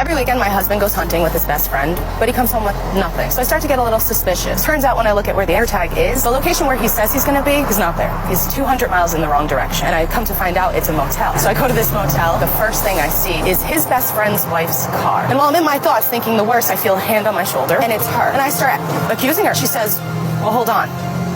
Every weekend, my husband goes hunting with his best friend, but he comes home with nothing. So I start to get a little suspicious. Turns out when I look at where the air tag is, the location where he says he's going to be is not there. He's 200 miles in the wrong direction. And I come to find out it's a motel. So I go to this motel. The first thing I see is his best friend's wife's car. And while I'm in my thoughts thinking the worst, I feel a hand on my shoulder, and it's her. And I start accusing her. She says, well, hold on.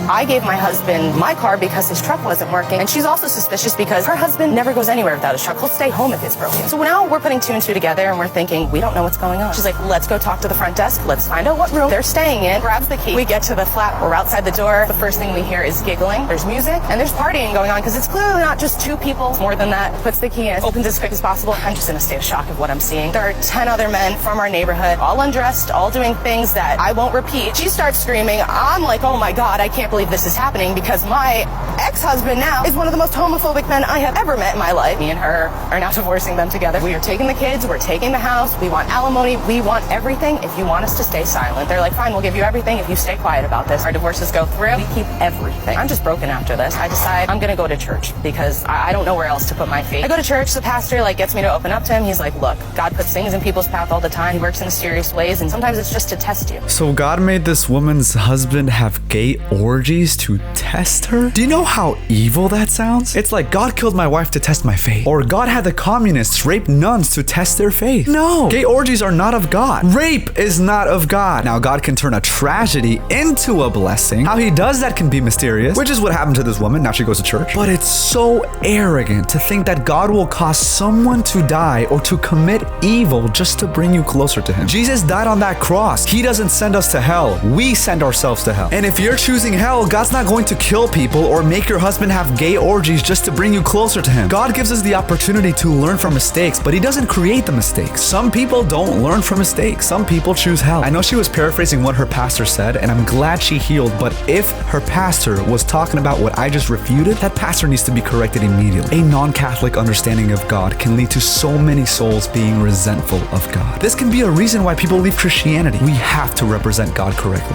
I gave my husband my car because his truck wasn't working, and she's also suspicious because her husband never goes anywhere without his truck. He'll stay home if it's broken. So now we're putting two and two together, and we're thinking, we don't know what's going on. She's like, let's go talk to the front desk. Let's find out what room they're staying in. Grabs the key. We get to the flat. We're outside the door. The first thing we hear is giggling. There's music, and there's partying going on because it's clearly not just two people. It's more than that. Puts the key in, opens as quick as possible. I'm just in a state of shock of what I'm seeing. There are 10 other men from our neighborhood, all undressed, all doing things that I won't repeat. She starts screaming. I'm like, oh my God, I can't believe this is happening, because my ex-husband now is one of the most homophobic men I have ever met in my life. Me and her are now divorcing them together. We are taking the kids, we're taking the house, we want alimony, we want everything if you want us to stay silent. They're like, fine, we'll give you everything if you stay quiet about this. Our divorces go through, we keep everything. I'm just broken after this. I decide I'm gonna go to church because I don't know where else to put my feet. I go to church, the pastor gets me to open up to him. He's like, look, God puts things in people's path all the time. He works in mysterious ways, and sometimes it's just to test you. So God made this woman's husband have gay orgies to test her? Do you know how evil that sounds? It's like God killed my wife to test my faith. Or God had the communists rape nuns to test their faith. No, gay orgies are not of God. Rape is not of God. Now God can turn a tragedy into a blessing. How he does that can be mysterious, which is what happened to this woman. Now she goes to church. But it's so arrogant to think that God will cause someone to die or to commit evil just to bring you closer to him. Jesus died on that cross. He doesn't send us to hell. We send ourselves to hell. And if you're choosing hell, God's not going to kill people or make your husband have gay orgies just to bring you closer to him. God gives us the opportunity to learn from mistakes, but he doesn't create the mistakes. Some people don't learn from mistakes. Some people choose hell. I know she was paraphrasing what her pastor said, and I'm glad she healed, but if her pastor was talking about what I just refuted, that pastor needs to be corrected immediately. A non-Catholic understanding of God can lead to so many souls being resentful of God. This can be a reason why people leave Christianity. We have to represent God correctly.